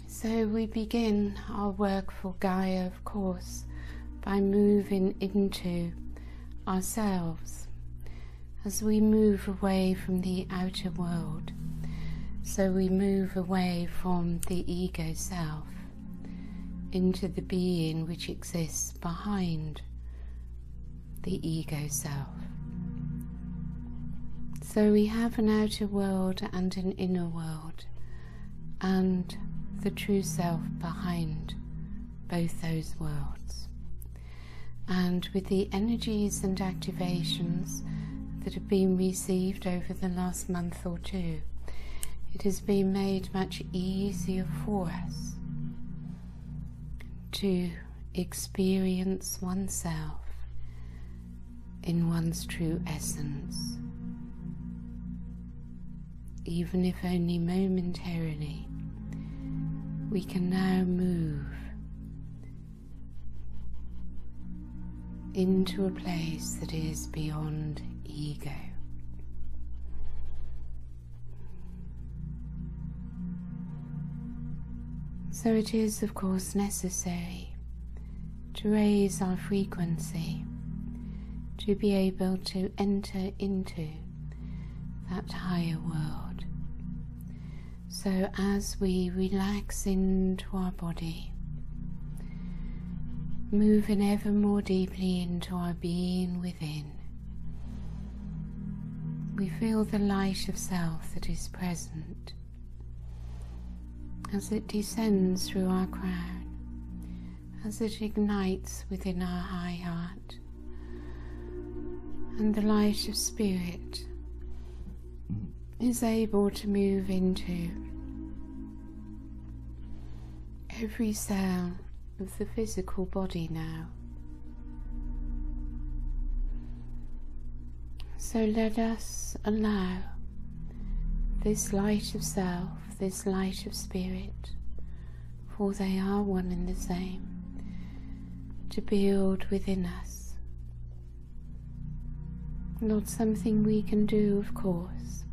So we begin our work for Gaia, of course, by moving into ourselves as we move away from the outer world. So we move away from the ego self into the being which exists behind the ego self. So we have an outer world and an inner world, and the true self behind both those worlds. And with the energies and activations that have been received over the last month or two, it has been made much easier for us to experience oneself in one's true essence, even if only momentarily. We can now move into a place that is beyond ego. So it is, of course, necessary to raise our frequency to be able to enter into that higher world. So as we relax into our body, moving ever more deeply into our being within, we feel the light of self that is present as it descends through our crown, as it ignites within our high heart, and the light of spirit is able to move into every cell of the physical body now. So let us allow this light of self, this light of spirit, for they are one and the same, to build within us. Not something we can do, of course,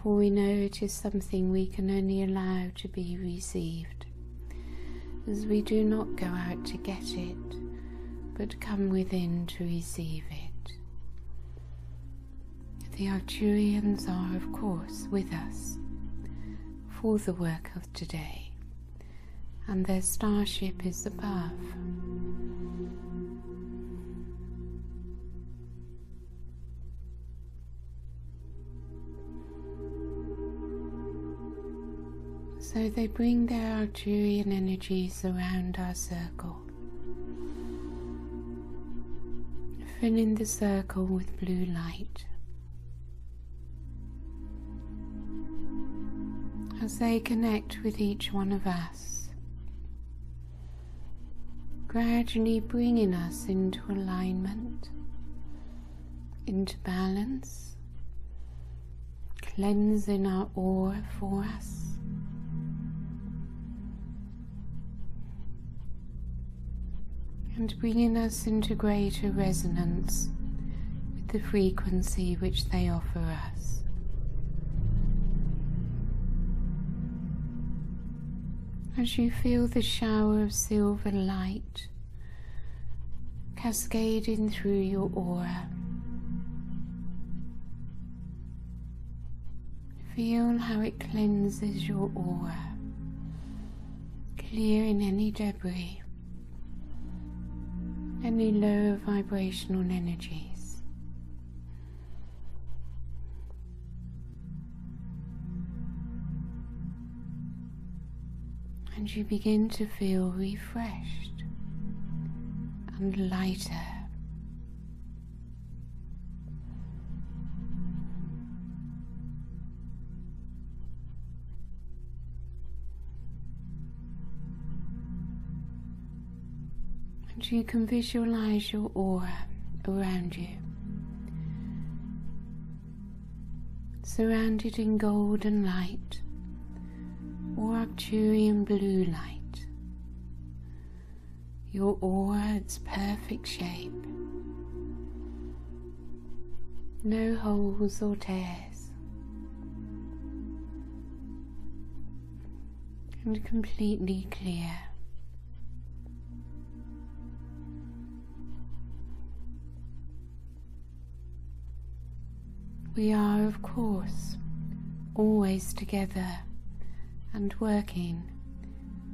for we know it is something we can only allow to be received, as we do not go out to get it, but come within to receive it. The Arcturians are, of course, with us for the work of today, and their starship is above. So they bring their Arcturian energies around our circle, filling the circle with blue light. As they connect with each one of us, gradually bringing us into alignment, into balance, cleansing our aura for us, and bringing us into greater resonance with the frequency which they offer us. As you feel the shower of silver light cascading through your aura, feel how it cleanses your aura, clearing any debris, any lower vibrational energies. And you begin to feel refreshed and lighter. And you can visualize your aura around you, surrounded in golden light or Arcturian blue light. Your aura, its perfect shape, no holes or tears, and completely clear. We are, of course, always together and working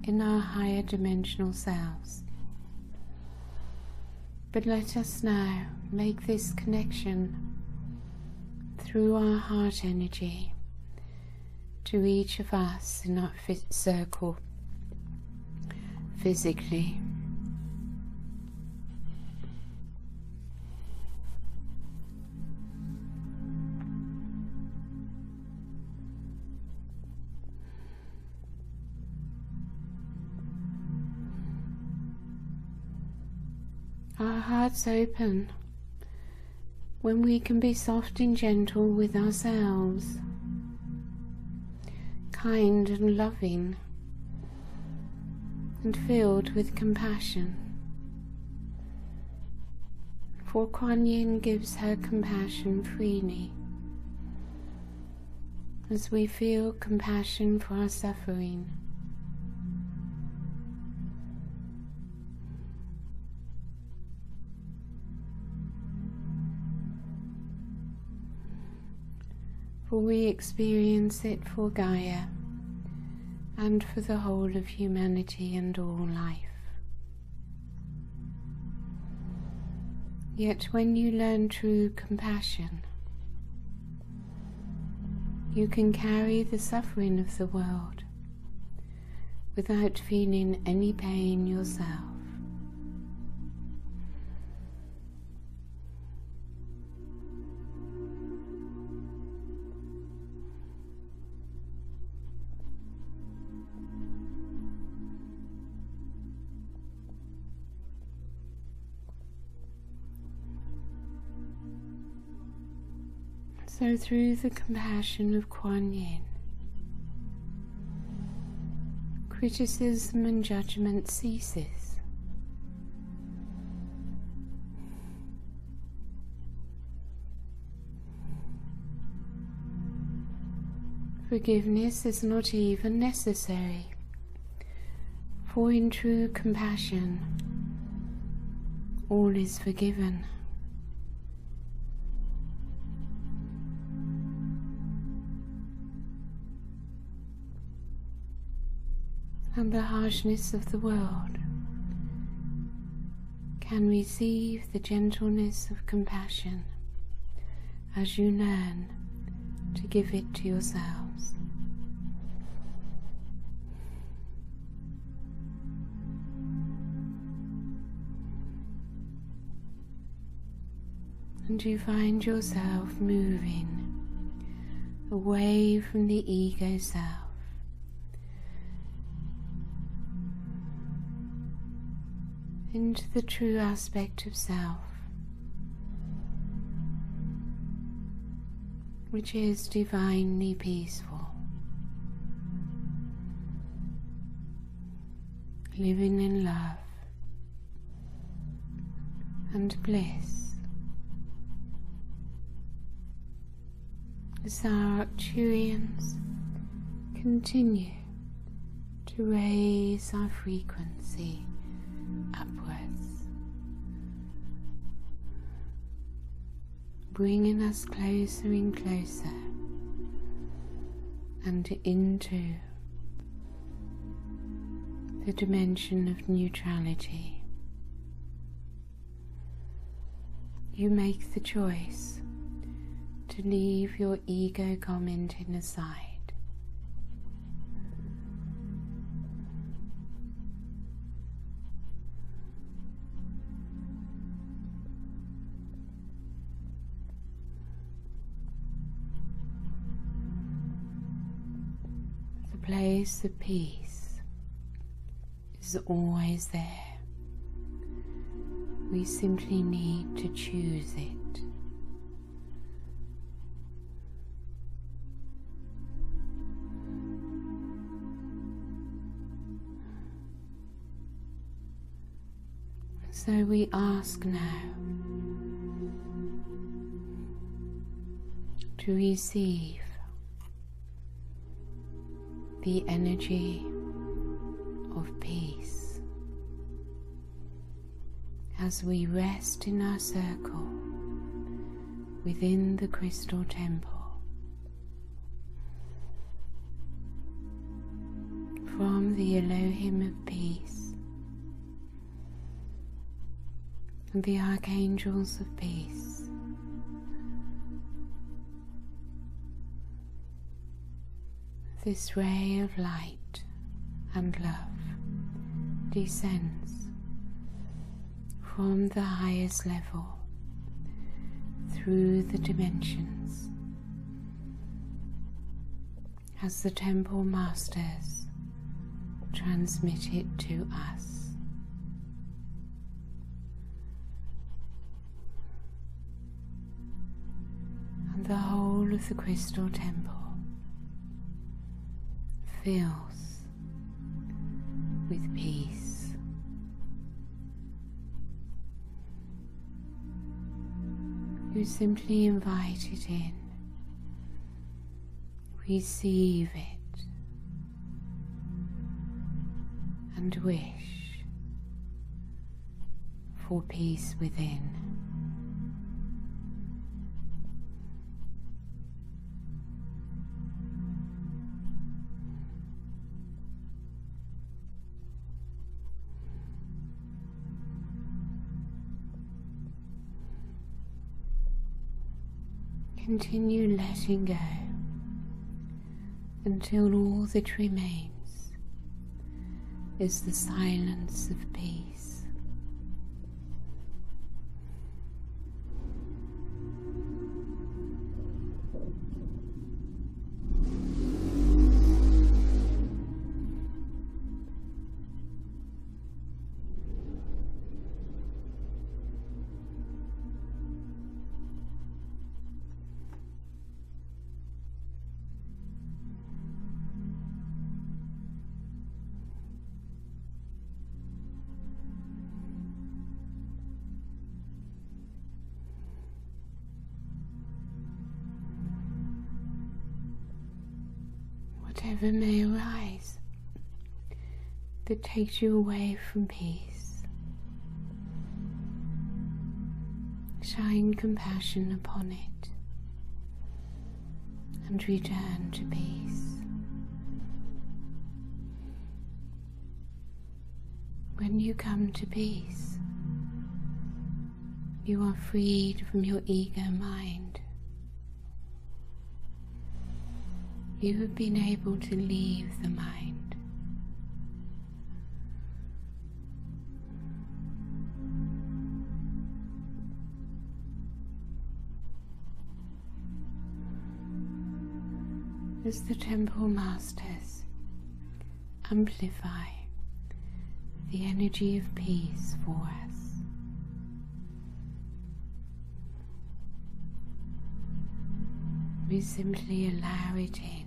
in our higher dimensional selves. But let us now make this connection through our heart energy to each of us in our circle physically. Our hearts open when we can be soft and gentle with ourselves, kind and loving, and filled with compassion. For Kuan Yin gives her compassion freely. As we feel compassion for our suffering, for we experience it for Gaia and for the whole of humanity and all life. Yet when you learn true compassion, you can carry the suffering of the world without feeling any pain yourself. So through the compassion of Kuan Yin, criticism and judgment ceases. Forgiveness is not even necessary, for in true compassion, all is forgiven. And the harshness of the world can receive the gentleness of compassion as you learn to give it to yourselves. And you find yourself moving away from the ego self, into the true aspect of self, which is divinely peaceful, living in love and bliss. As our Arcturians continue to raise our frequency upwards, bringing us closer and closer and into the dimension of neutrality. You make the choice to leave your ego commenting aside. The place of peace is always there. We simply need to choose it. So we ask now to receive the energy of peace as we rest in our circle within the crystal temple. From the Elohim of peace and the archangels of peace, this ray of light and love descends from the highest level through the dimensions as the temple masters transmit it to us. And the whole of the crystal temple fills with peace. You simply invite it in, receive it, and wish for peace within. Continue letting go until all that remains is the silence of peace. Whatever may arise that takes you away from peace, shine compassion upon it and return to peace. When you come to peace, you are freed from your ego mind. You have been able to leave the mind. As the temple masters amplify the energy of peace for us, we simply allow it in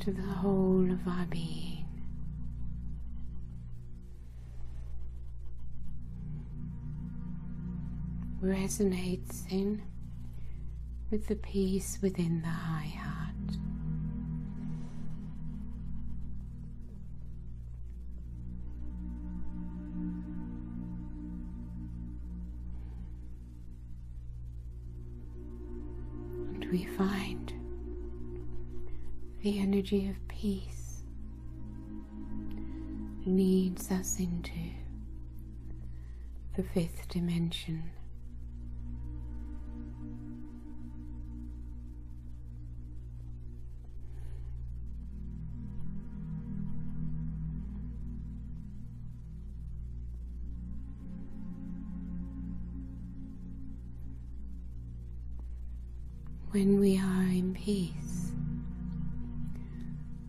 to the whole of our being. Resonates in with the peace within the high heart. And we find the energy of peace leads us into the fifth dimension. When we are in peace,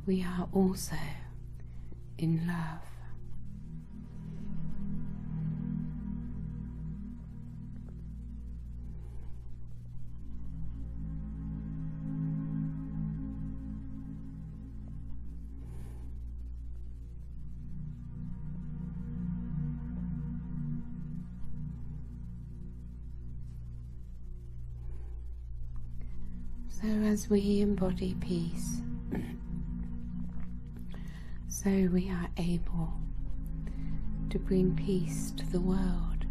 we are also in love. So as we embody peace, so we are able to bring peace to the world.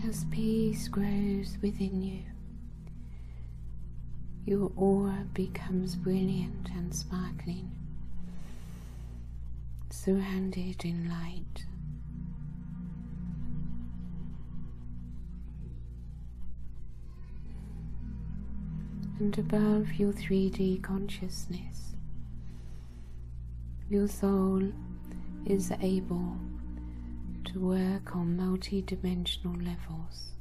As peace grows within you, your aura becomes brilliant and sparkling, surrounded in light. And above your 3D consciousness, your soul is able to work on multidimensional levels.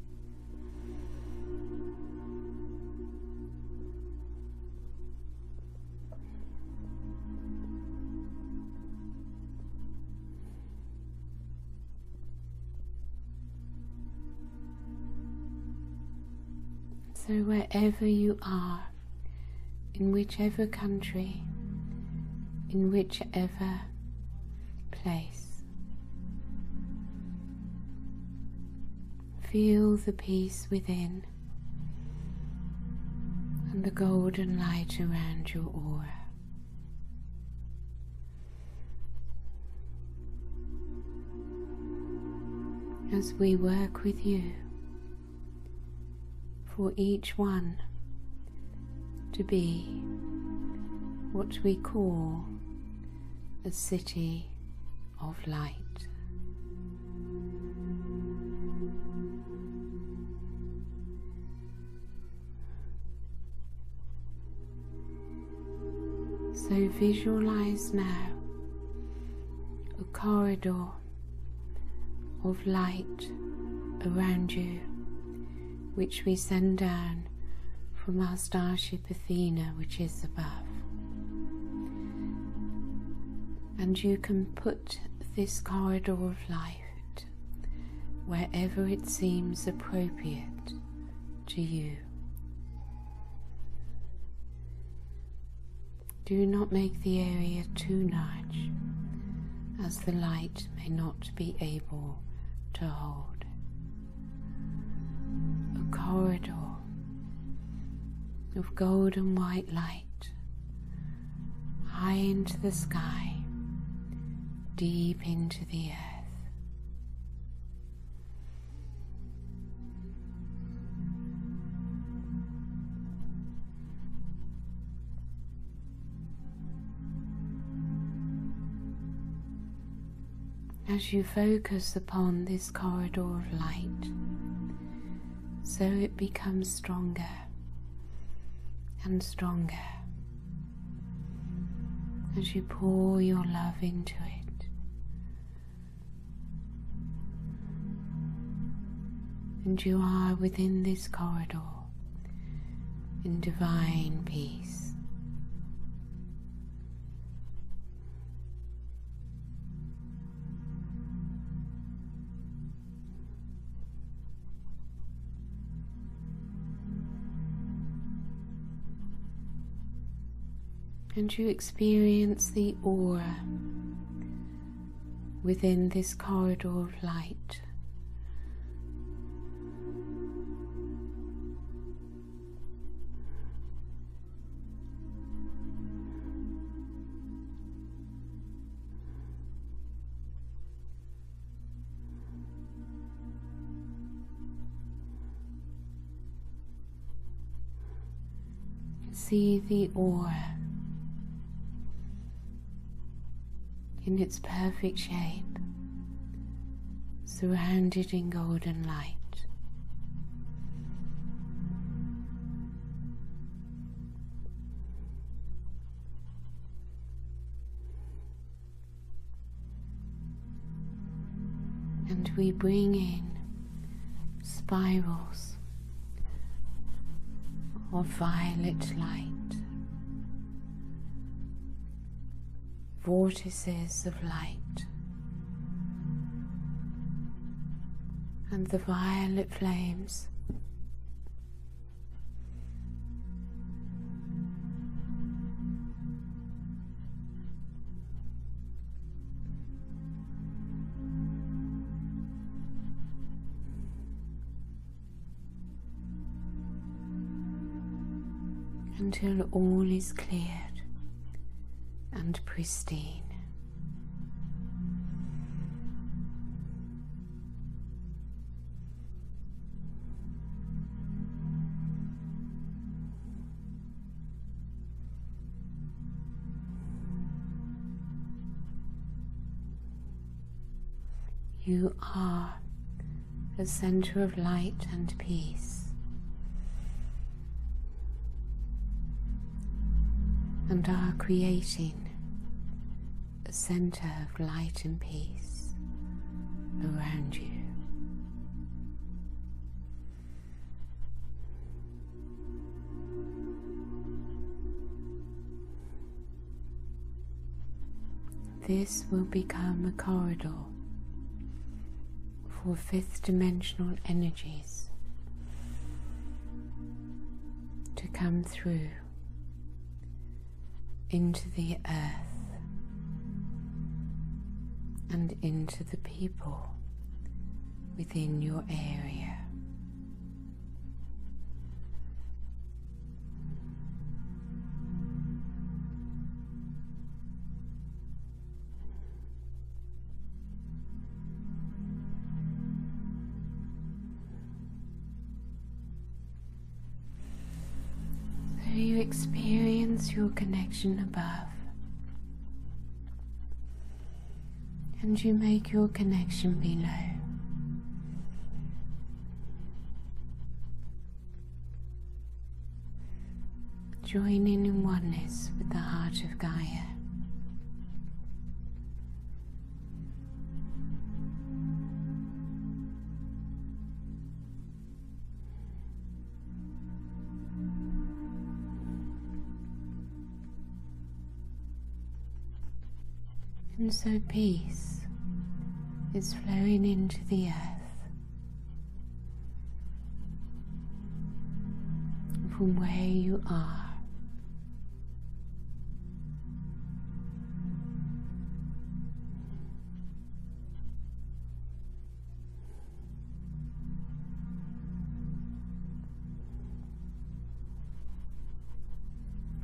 So wherever you are, in whichever country, in whichever place, feel the peace within and the golden light around your aura. As we work with you, for each one to be what we call a city of light. So visualize now a corridor of light around you, which we send down from our starship Athena, which is above. And you can put this corridor of light wherever it seems appropriate to you. Do not make the area too large, as the light may not be able to hold. A corridor of golden white light, high into the sky, deep into the earth. As you focus upon this corridor of light, so it becomes stronger and stronger as you pour your love into it. And you are within this corridor in divine peace. And you experience the aura within this corridor of light. See the aura in its perfect shape, surrounded in golden light. And we bring in spirals of violet light, vortices of light, and the violet flames until all is cleared and pristine. You are the center of light and peace, and are creating a center of light and peace around you. This will become a corridor for fifth dimensional energies to come through into the earth and into the people within your area. You experience your connection above, and you make your connection below. Joining in oneness with the heart of Gaia. And so peace is flowing into the earth from where you are.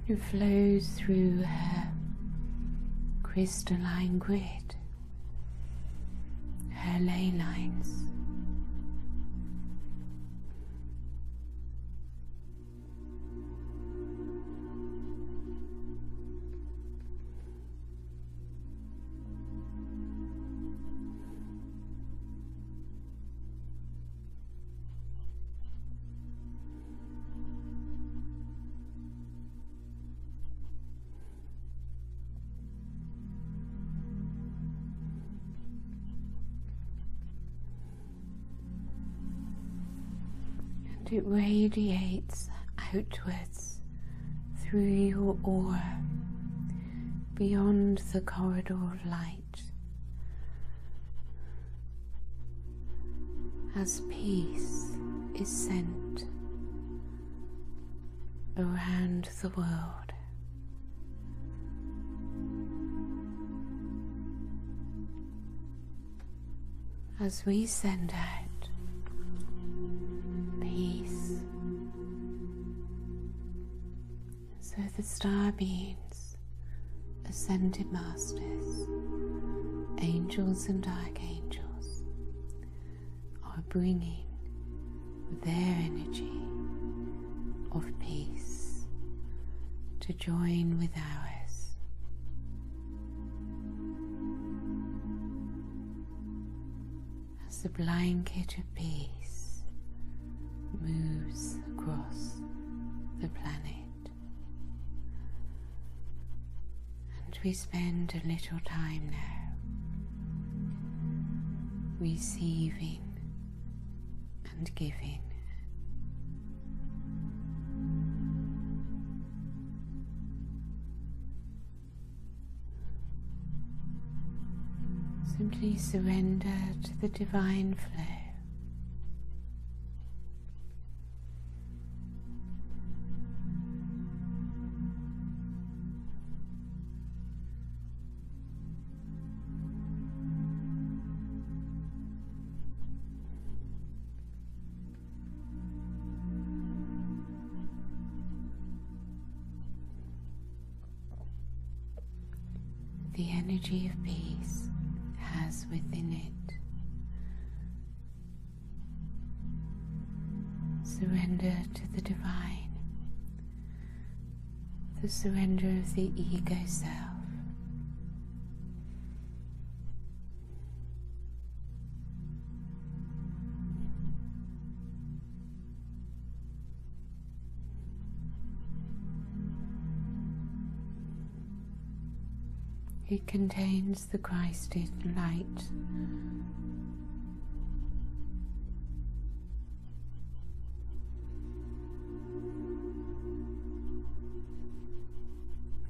It flows through her crystalline grid, her ley lines, it radiates outwards through your aura, beyond the corridor of light, as peace is sent around the world. As we send out peace, so the star beings, ascended masters, angels and archangels are bringing their energy of peace to join with ours. As the blanket of peace moves across the planet, and we spend a little time now receiving and giving. Simply surrender to the divine flow. the energy of peace has within it. Surrender to the divine, the surrender of the ego self. It contains the Christed light.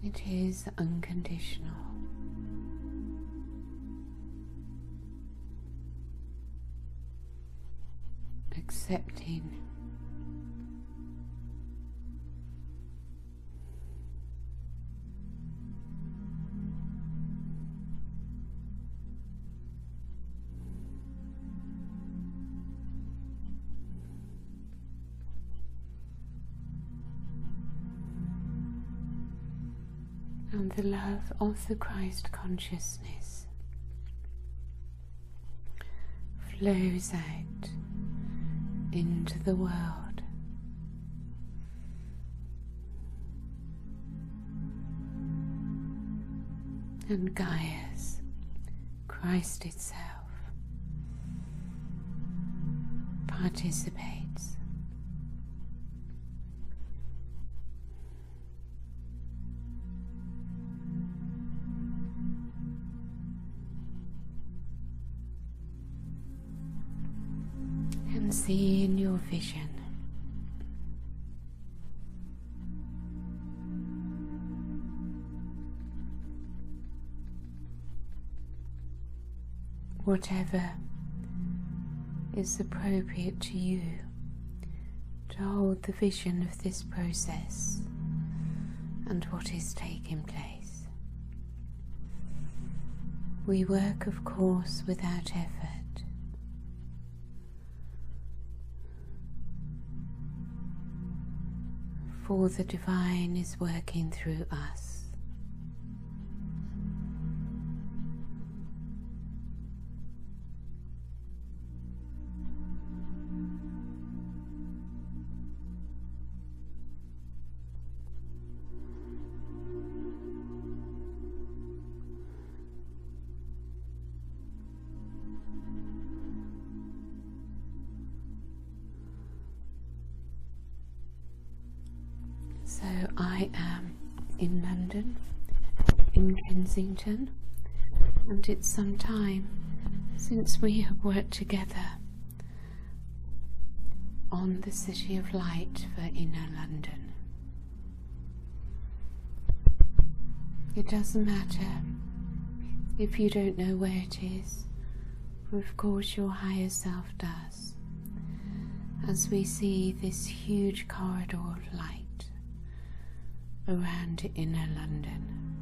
It is unconditional. Accepting. And the love of the Christ consciousness flows out into the world. And Gaia's Christ itself participates. And see in your vision whatever is appropriate to you to hold the vision of this process and what is taking place. We work, of course, without effort. For the divine is working through us. So I am in London, in Kensington, and it's some time since we have worked together on the City of Light for Inner London. It doesn't matter if you don't know where it is, for of course your higher self does, as we see this huge corridor of light around Inner London,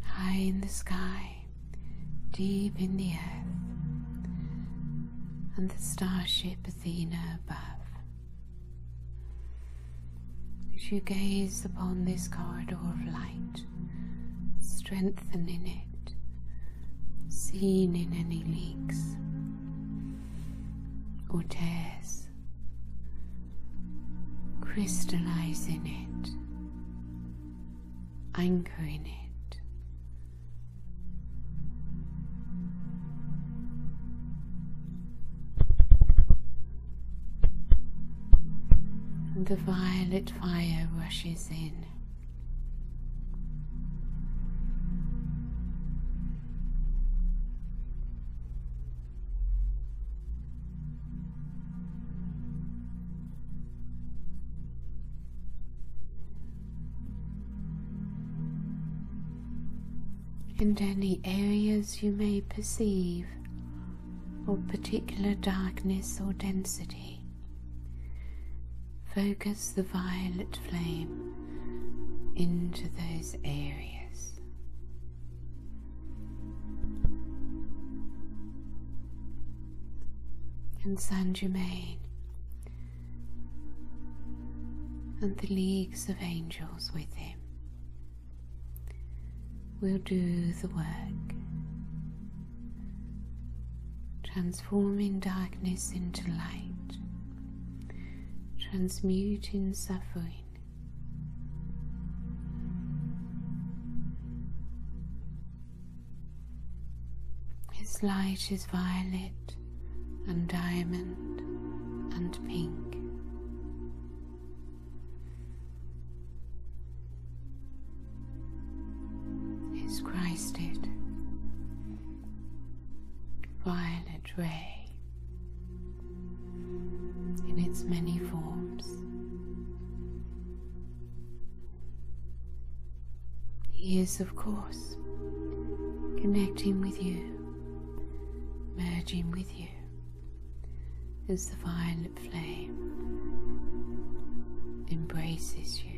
high in the sky, deep in the earth, and the starship Athena above. As you gaze upon this corridor of light, strengthening it, seen in any leaks or tears, crystallizing it, anchoring it, and the violet fire rushes in. And any areas you may perceive of particular darkness or density, focus the violet flame into those areas. And Saint Germain and the leagues of angels with him will do the work, transforming darkness into light, transmuting suffering. His light is violet and diamond and pink. His Christed violet ray in its many forms. He is, of course, connecting with you, merging with you as the violet flame embraces you.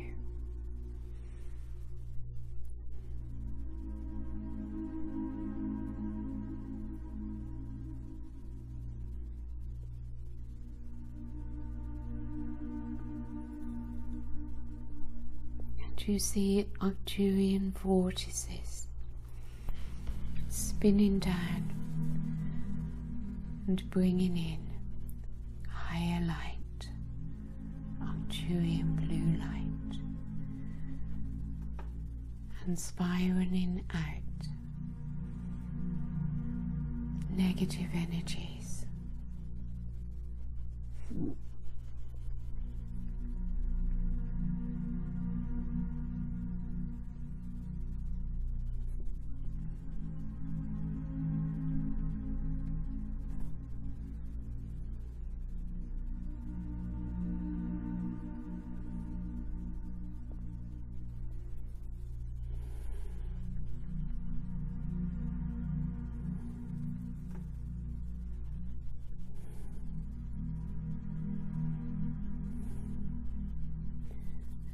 And you see Arcturian vortices spinning down and bringing in higher light, Arcturian blue light, and spiraling out negative energies.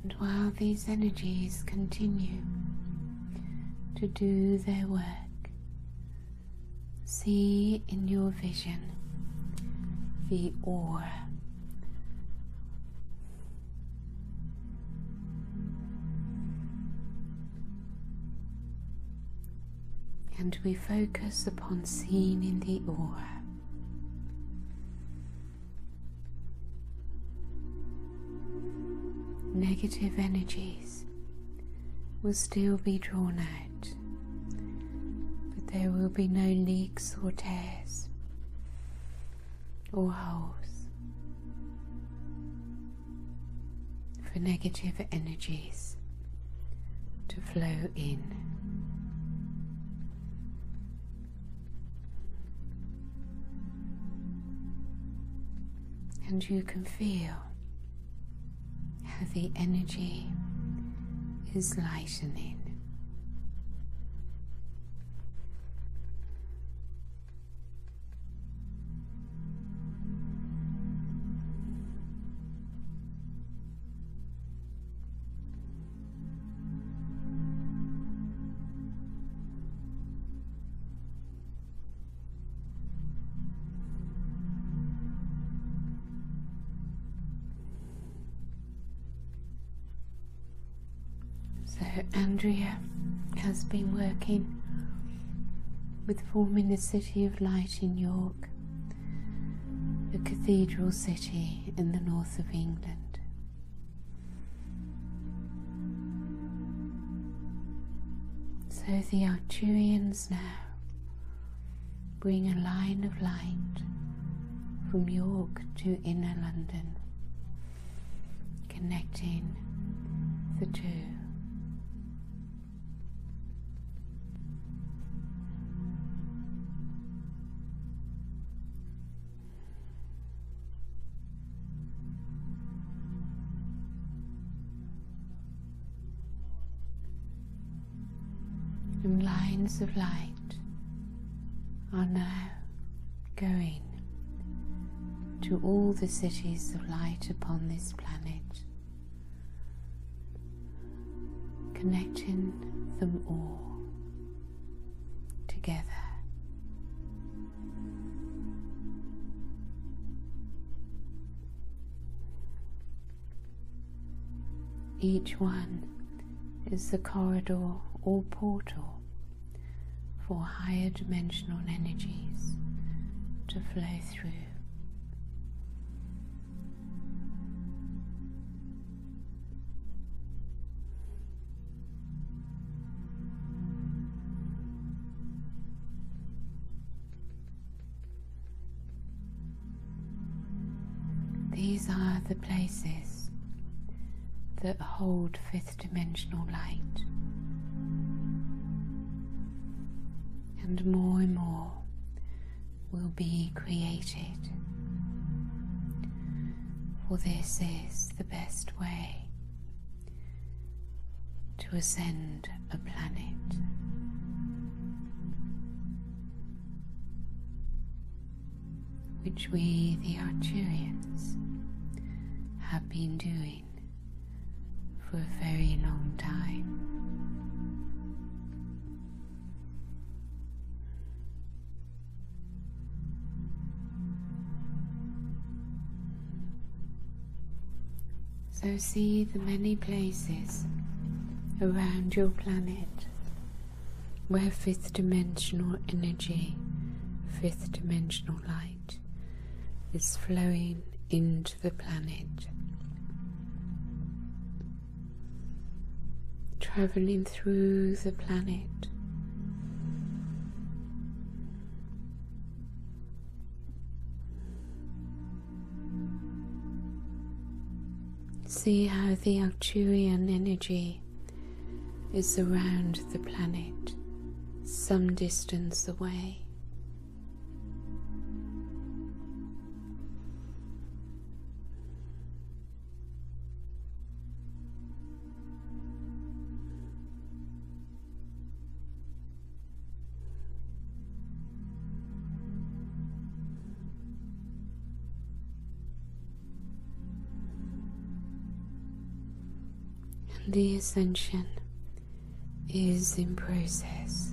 And while these energies continue to do their work, see in your vision the aura. And we focus upon seeing in the aura negative energies will still be drawn out, but there will be no leaks or tears or holes for negative energies to flow in. And you can feel how the energy is lightening. So Andrea has been working with forming the City of Light in York, a cathedral city in the north of England. So the Arcturians now bring a line of light from York to inner London, connecting the two. And lines of light are now going to all the cities of light upon this planet, connecting them all together. Each one is the corridor or portal for higher dimensional energies to flow through. These are the places that hold fifth dimensional light, and more will be created, for this is the best way to ascend a planet. Which we, the Arcturians, have been doing for a very long time. So see the many places around your planet where fifth dimensional energy, fifth dimensional light is flowing into the planet, traveling through the planet, see how the Arcturian energy is around the planet, some distance away. The ascension is in process.